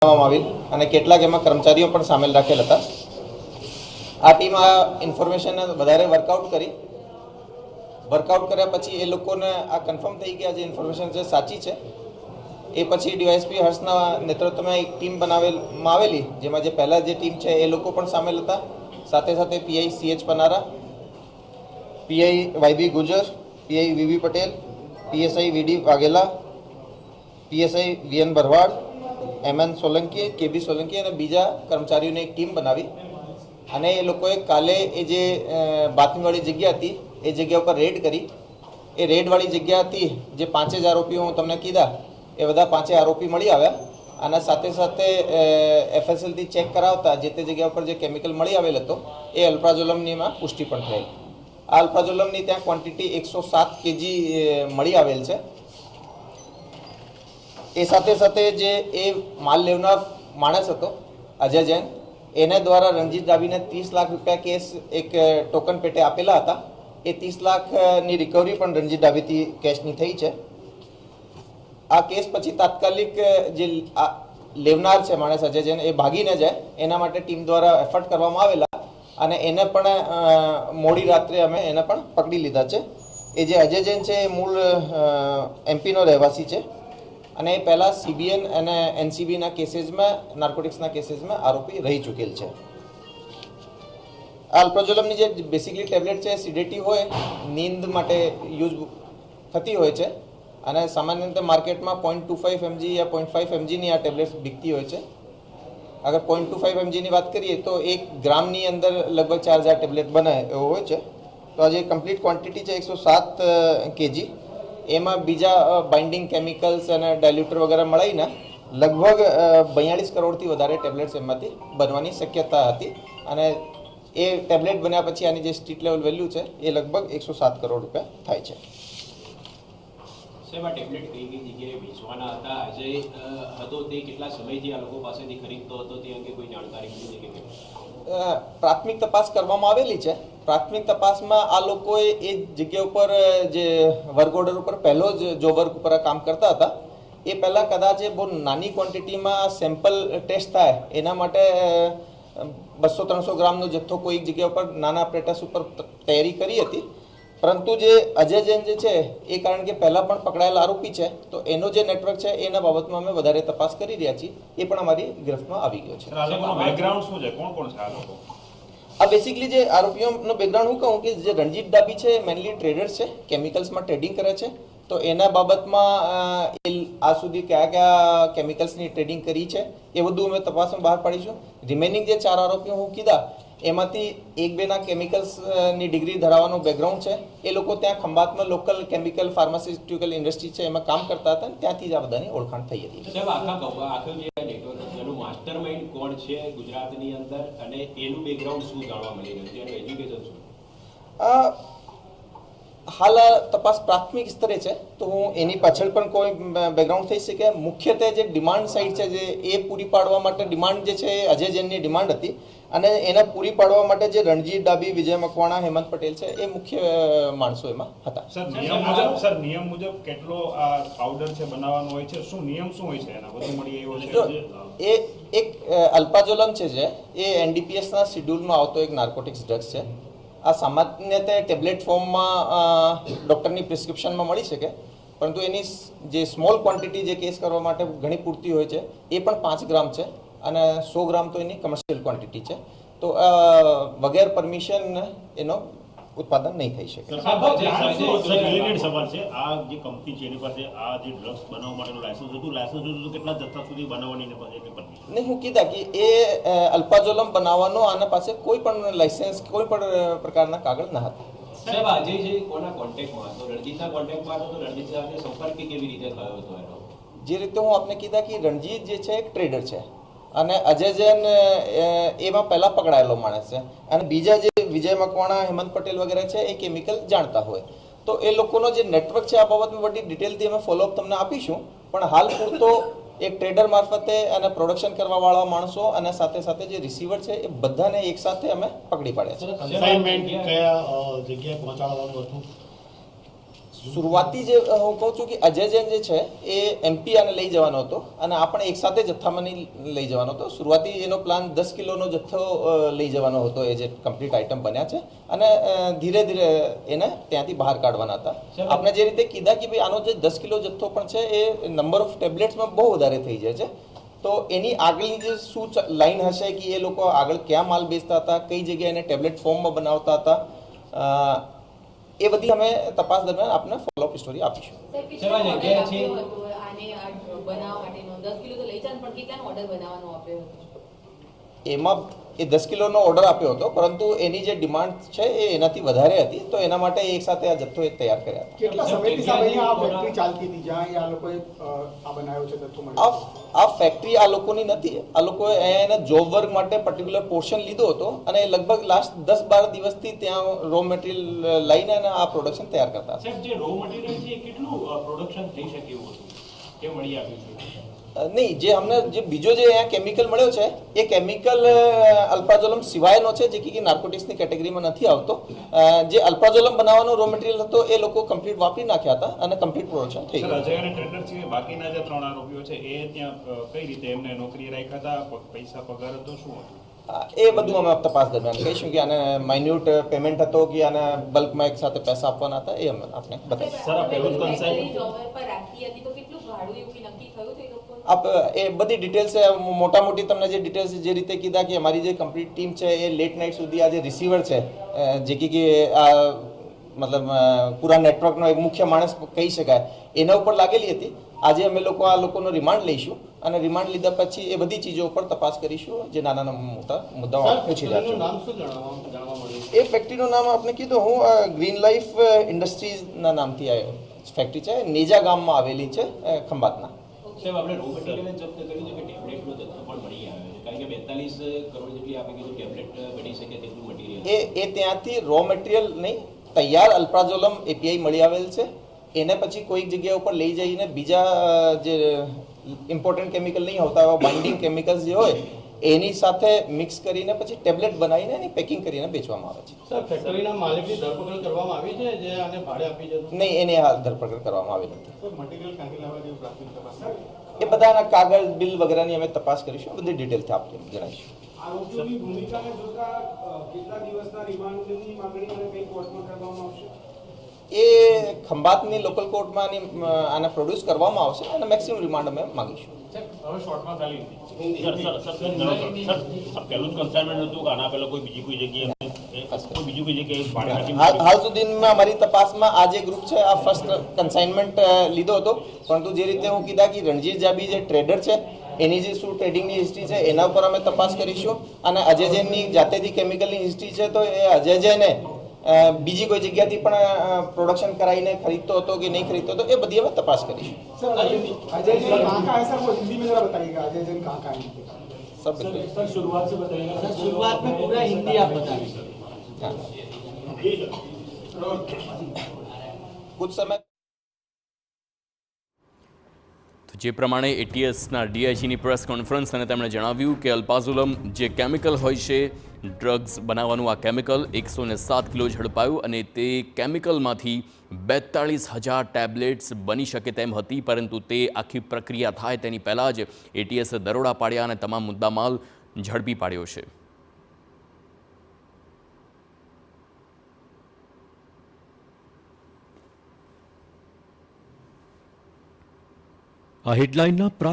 આવેલ અને કેટલાક એમાં કર્મચારીઓ પણ સામેલ રાખેલ હતા। આ ટીમ આ ઇન્ફોર્મેશન વધારે વર્કઆઉટ કર્યા પછી એ લોકોને આ કન્ફર્મ થઈ ગયા જે ઇન્ફોર્મેશન છે સાચી છે। એ પછી ડીવાયએસપી હર્ષના નેતૃત્વમાં એક ટીમ બનાવવામાં આવેલી, જેમાં જે પહેલા જે ટીમ છે એ લોકો પણ સામેલ હતા। સાથે સાથે પીઆઈ CH પનારા, PI YB Gujar, PI VV Patel, PSI VD Vaghela, PSI VN ભરવાડ, MN સોલંકી, KB સોલંકી અને બીજા કર્મચારીઓની એક ટીમ બનાવી અને એ લોકોએ કાલે એ જે બાતમીવાળી જગ્યા હતી એ જગ્યા ઉપર રેડ કરી। એ રેડવાળી જગ્યાથી જે 5 આરોપીઓ હું તમને કીધા એ બધા 5 આરોપી મળી આવ્યા અને સાથે સાથે FSL થી ચેક કરાવતા જે તે જગ્યા ઉપર જે કેમિકલ મળી આવેલ હતો એ અલ્પ્રાઝોલમનીમાં પુષ્ટિ પણ થયેલ। આ અલ્પ્રાઝોલમની ત્યાં ક્વોન્ટિટી 107 kg મળી આવેલ છે। એ સાથે સાથે જે એ માલ લેવનાર માણસ હતો અજય જૈન, એના દ્વારા રણજીત ડાબીને 30 લાખ રૂપિયા કેસ એક ટોકન પેટે આપેલા હતા। એ 30 લાખની રિકવરી પણ રણજીત ડાબીથી કેશની થઈ છે। આ કેસ પછી તાત્કાલિક જે લેવનાર છે માણસ અજય જૈન એ ભાગીને જાય એના માટે ટીમ દ્વારા એફર્ટ કરવામાં આવેલા અને એને પણ મોડી રાત્રે અમે એને પણ પકડી લીધા છે। એ જે અજય જૈન છે એ મૂળ MP નો રહેવાસી છે અને એ પહેલાં CBN અને NCBના કેસીસમાં નાર્કોટિક્સના કેસીસમાં આરોપી રહી ચૂકેલ છે। આ અલ્પ્રાઝોલમની જે બેસિકલી ટેબ્લેટ છે સિડેટિવ હોય, નીંદ માટે યુઝ થતી હોય છે અને સામાન્ય રીતે માર્કેટમાં 0.25 mg યા 0.5 mgની આ ટેબ્લેટ્સ બીકતી હોય છે। અગર 0.25 mgની વાત કરીએ તો 1 ગ્રામની અંદર લગભગ 4000 ટેબ્લેટ બને એવો હોય છે। તો આ જે કમ્પ્લીટ ક્વોન્ટિટી છે 107 kg, એમાં બીજા બાઇન્ડિંગ કેમિકલ્સ અને ડાયલ્યુટર વગેરે મળીને લગભગ 42 કરોડથી વધારે ટેબ્લેટ્સ એમાંથી બનવાની શક્યતા હતી અને એ ટેબ્લેટ બન્યા પછી આની જે સ્ટ્રીટ લેવલ વેલ્યુ છે એ લગભગ 107 કરોડ રૂપિયા થાય છે। સાહેબ, આ ટેબ્લેટ કઈ જગ્યાએ વેચવાના હતા, અજય હતો તે કેટલા સમયથી આ લોકો પાસેથી ખરીદતો હતો તે અંગે કોઈ જાણકારી મળી છે કે? પ્રાથમિક તપાસ કરવામાં આવેલી છે। પ્રાથમિક તપાસમાં આ લોકોએ એ જગ્યા ઉપર જે વર્ક ઓર્ડર ઉપર પહેલો જ જો વર્ક ઉપર કામ કરતા હતા એ પહેલાં કદાચ બહુ નાની ક્વોન્ટિટીમાં સેમ્પલ ટેસ્ટ થાય એના માટે 200-300 ગ્રામનો જથ્થો કોઈ એક જગ્યા ઉપર નાના પ્રેટસ ઉપર તૈયારી કરી હતી। પરંતુ જે અજય જૈન જે છે એ કારણ કે પહેલાં પણ પકડાયેલા આરોપી છે તો એનો જે નેટવર્ક છે એના બાબતમાં અમે વધારે તપાસ કરી રહ્યા છીએ। એ પણ અમારી ગિરફ્તમાં આવી ગયો છે। બેકગ્રાઉન્ડ શું છે, કોણ કોણ છે આ લોકો? આ બેસિકલી જે આરોપીઓનો બેકગ્રાઉન્ડ હું કહું કે જે રણજીત ડાબી છે મેનલી ટ્રેડર છે, કેમિકલ્સમાં ટ્રેડિંગ કરે છે। તો એના બાબતમાં એ આ સુધી કયા કેમિકલ્સની ટ્રેડિંગ કરી છે એ બધું અમે તપાસમાં બહાર પાડીશું। રિમેનિંગ જે 4 આરોપીઓ હું કીધા એમાંથી 1-2ના કેમિકલ્સની ડિગ્રી ધરાવવાનું બેકગ્રાઉન્ડ છે। એ લોકો ત્યાં ખંભાતમાં લોકલ કેમિકલ ફાર્માસ્યુટિકલ ઇન્ડસ્ટ્રી છે એમાં કામ કરતા હતા, ત્યાંથી જ આ બધાની ઓળખાણ થઈ હતી। સાહેબ, આખું જે નેટવર્ક એનું માસ્ટર માઇન્ડ કોણ છે ગુજરાતની અંદર અને એનું બેકગ્રાઉન્ડ શું જાણવા મળી રહ્યું છે, એનું એજ્યુકેશન શું? હાલ તપાસ પ્રાથમિક સ્તરે છે તો હું એની પાછળ પણ કોઈ બેકગ્રાઉન્ડ થઈ શકે। મુખ્યત્વે જે ડિમાન્ડ સાઇડ છે જે એ પૂરી પાડવા માટે ડિમાન્ડ જે છે એ અજય જૈનની ડિમાન્ડ હતી અને એને પૂરી પાડવા માટે જે રણજીત ડાબી, વિજય મકવાણા, હેમંત પટેલ છે એ મુખ્ય માણસો એમાં હતા। નિયમ મુજબ કેટલો આ પાવડર છે બનાવવાનો હોય છે, શું નિયમ શું હોય છે એના બધું મળી આવ્યો છે? એ એક અલ્પ્રાઝોલમ છે જે એ NDPSના શિડ્યુલમાં આવતો એક નાર્કોટિક્સ ડ્રગ્સ છે। આ સામાન્ય ટેબ્લેટ ફોર્મમાં ડૉક્ટરની પ્રિસ્ક્રિપ્શનમાં મળી શકે, પરંતુ એની જે સ્મોલ ક્વોન્ટિટી જે કેસ કરવા માટે ઘણી પૂરતી હોય છે એ પણ 5 ગ્રામ છે અને 100 ગ્રામ તો એની કમર્શિયલ ક્વોન્ટિટી છે। તો વગેર પરમિશન એનો ઉત્પાદન નહીં થઈ શકે। સવાલ છે, આ જે કંપની છે એની પાસે આ જે ડ્રગ્સ બનાવવા માટેનું લાયસન્સ હતું, તો કેટલા જથ્થા સુધી બનાવવાની નહીં હું કીધા કે એ અલ્પ્રાઝોલમ બનાવવાનો આના પાસે કોઈ પણ લાયસન્સ, કોઈ પણ પ્રકારના કાગળ ન હતા। સાહેબ, અજય જે કોના કોન્ટેક્ટમાં હતો? રણજીતના કોન્ટેક્ટમાં હતો તો રણજીત સાથે સંપર્ક કેવી રીતે થયો હતો એનો? જે રીતે હું આપને કીધા કે રણજીત જે છે એક ટ્રેડર છે અને અજય જૈન એમાં પહેલાં પકડાયેલો માણસ છે અને બીજા જે વિજય મકવાણા, હેમંત પટેલ વગેરે છે એ કેમિકલ જાણતા હોય તો એ લોકોનો જે નેટવર્ક છે આ બાબતમાં બધી ડિટેલથી અમે ફોલોઅપ તમને આપીશું। પણ હાલ પૂરતો એક ટ્રેડર મારફતે અને પ્રોડક્શન કરવાવાળા માણસો અને સાથે સાથે જે રિસીવર છે એ બધાને એકસાથે અમે પકડી પાડ્યા છે। શરૂઆતી જે હું કહું છું કે અજય જૈન જે છે એ એમપી આને લઈ જવાનો હતો અને આપણે એક સાથે જથ્થામાં નહીં લઈ જવાનો હતો. શરૂઆતી એનો પ્લાન 10 કિલોનો જથ્થો લઈ જવાનો હતો, એ જે કમ્પ્લીટ આઇટમ બન્યા છે, અને ધીરે ધીરે એને ત્યાંથી બહાર કાઢવાના હતા. આપણે જે રીતે કીધા કે ભાઈ આનો જે 10 કિલો જથ્થો પણ છે એ નંબર ઓફ ટેબ્લેટ્સમાં બહુ વધારે થઈ જાય છે, તો એની આગળની જે શું લાઈન હશે કે એ લોકો આગળ ક્યાં માલ બેચતા હતા, કઈ જગ્યાએ એને ટેબ્લેટ ફોર્મમાં બનાવતા હતા, એ બધી અમે તપાસ દરમિયાન આપને ફોલોઅપ સ્ટોરી આપીશું. એમાં એ 10 કિલોનો ઓર્ડર આપ્યો હતો, પરંતુ એની જે ડિમાન્ડ છે એ એનાથી વધારે હતી, તો એના માટે એક સાથે આ જથ્થો એ તૈયાર કર્યા હતા. કેટલા સમયથી સાહેબ અહીંયા આ ફેક્ટરી ચાલતી હતી જ્યાં આ લોકોએ આ બનાવ્યો છે જથ્થો મળ્યો? આ ફેક્ટરી આ લોકોની નથી. આ લોકોએ અહીંયા એના જોબ વર્ક માટે પર્ટિક્યુલર પોર્શન લીધો હતો અને લગભગ લાસ્ટ 10-12 દિવસથી ત્યાં રો મટીરિયલ લઈને અને આ પ્રોડક્શન તૈયાર કરતા હતા. સાહેબ, જે રો મટીરિયલ છે એ કેટલું પ્રોડક્શન થઈ શકે એવું હતું, કે મળી આવ્યું છે? નહીં, જે અમને જે બીજો જે અહીંયા કેમિકલ મળ્યો છે એ કેમિકલ અલ્પ્રાઝોલમ સિવાયનો છે, જે કે નાર્કોટિક્સની કેટેગરીમાં નથી આવતો. જે અલ્પ્રાઝોલમ બનાવવાનો રો મટીરિયલ હતો એ લોકો કમ્પ્લીટ વાપરી નાખ્યા હતા અને કમ્પ્લીટ પ્રોડક્શન થઈ સર, ગયું. અજય અને ટ્રેડર છે બાકીના જે 3 આરોપીઓ છે એ ત્યાં કઈ રીતે એમને નોકરી રાખ્યા હતા, પૈસા પગાર હતો, શું હતું? એ બધું અમે તપાસ દરમિયાન કહીશું કે આને માઇન્યુટ પેમેન્ટ હતો કે આને બલ્કમાં એક સાથે પૈસા આપવાના હતા, એ અમે આપણે બતાવીશું. સર, આ પહેલું જ કન્સાઇન આપ એ બધી ડિટેલ્સ મોટા મોટી તમને જે ડિટેલ્સ જે રીતે કીધા કે અમારી જે કમ્પ્લીટ ટીમ છે એ લેટ નાઇટ સુધી આ જે રિસીવર છે, જે કે આ મતલબ પૂરા નેટવર્કનો એક મુખ્ય માણસ કહી શકાય, એના ઉપર લાગેલી હતી. આજે અમે લોકો આ લોકોનો રિમાન્ડ લઈશું અને રિમાન્ડ લીધા પછી એ બધી ચીજો ઉપર તપાસ કરીશું, જે નાના મોટા મુદ્દાઓ પૂછી રહ્યા છે. એ ફેક્ટરીનું નામ આપણે કીધું, હું ગ્રીન લાઈફ ઇન્ડસ્ટ્રીઝના નામથી આ ફેક્ટરી છે, નેજા ગામમાં આવેલી છે, ખંભાતના. સાહેબ, આપણે રો મટીરિયલ જપ્ત કર્યું છે કે ટેબ્લેટનો જથ્થો પણ મળી આવ્યો છે? કારણ કે 42 કરોડ જેટલી આપી કીધું ટેબ્લેટ બની શકે તેટલું મટીરિયલ. એ ત્યાંથી રો મટીરિયલ નહીં, તૈયાર અલ્પ્રાઝોલમ એપીઆઈ મળી આવેલ છે. એને પછી કોઈક જગ્યા ઉપર લઈ જઈને બીજા જે ઇમ્પોર્ટન્ટ કેમિકલ નહીં હોતા એવા બાઇન્ડિંગ કેમિકલ્સ જે હોય એની સાથે મિક્સ કરીને પછી ટેબ્લેટ બનાવીને એની પેકિંગ કરીને વેચવામાં આવે છે. સર, ફેક્ટરીના માલિકની ધરપકડ કરવામાં આવી છે, જે આને ભાડે આપી જતો? નહીં, એની હાલ ધરપકડ કરવામાં આવી નથી. મટીરિયલ ક્યાંથી લાવવા જેવું પ્રાથમિક તપાસ? એ બધાના કાગળ બિલ વગેરેની અમે તપાસ કરીશું, બધી ડિટેલથી આપને જણાવીશું. આરોપીઓની ભૂમિકાને જોતા કેટલા દિવસના રિમાન્ડની માંગણી અને કઈ કોર્ટમાં કરવામાં આવશે? એ ખંભાતની લોકલ કોર્ટમાં આને પ્રોડ્યુસ કરવામાં આવશે અને મેક્સિમમ રિમાન્ડ અમે માંગીશું. હવે શોર્ટમાં ચાલી સર, પહેલું જ કન્સાઇનમેન્ટ હતું કે આના પહેલા કોઈ બીજી જગ્યાએ ભાડે રાખી? હાલ સુધીમાં અમારી તપાસમાં આ જે ગ્રુપ છે આ ફર્સ્ટ કન્સાઇનમેન્ટ લીધો હતો, પરંતુ જે રીતે હું કીધા કે રણજીત જાબી જે ટ્રેડર છે એની જે શું ટ્રેડિંગની હિસ્ટ્રી છે એના ઉપર અમે તપાસ કરીશું, અને અજય જૈનની જાતેથી કેમિકલની હિસ્ટ્રી છે, તો એ અજય જૈને બીજી કોઈ જગ્યાથી પણ પ્રોડક્શન કરાવીને ખરીદતો હતો કે નહીં ખરીદતો હતો, એ બધી અમે તપાસ કરીશું. सर अजय जैन कहाँ का है सर, वो हिंदी में जरा बताइएगा, अजय जैन कहाँ का है? सर, शुरुआत से बताइएगा सर, शुरुआत में पूरा हिंदी आप बताइए सर. हाँ। कुछ समय જે પ્રમાણે એટીએસના ડીઆઈજીની પ્રેસ કોન્ફરન્સ અને તેમણે જણાવ્યું કે અલ્પાઝોલમ જે કેમિકલ હોય છે, ડ્રગ્સ બનાવવાનું આ કેમિકલ 107 કિલો ઝડપાયું અને તે કેમિકલમાંથી 42,000 ટેબ્લેટ્સ બની શકે તેમ હતી, પરંતુ તે આખી પ્રક્રિયા થાય તેની પહેલાં જ એટીએસે દરોડા પાડ્યા અને તમામ મુદ્દામાલ ઝડપી પાડ્યો છે. આ હેડલાઇનના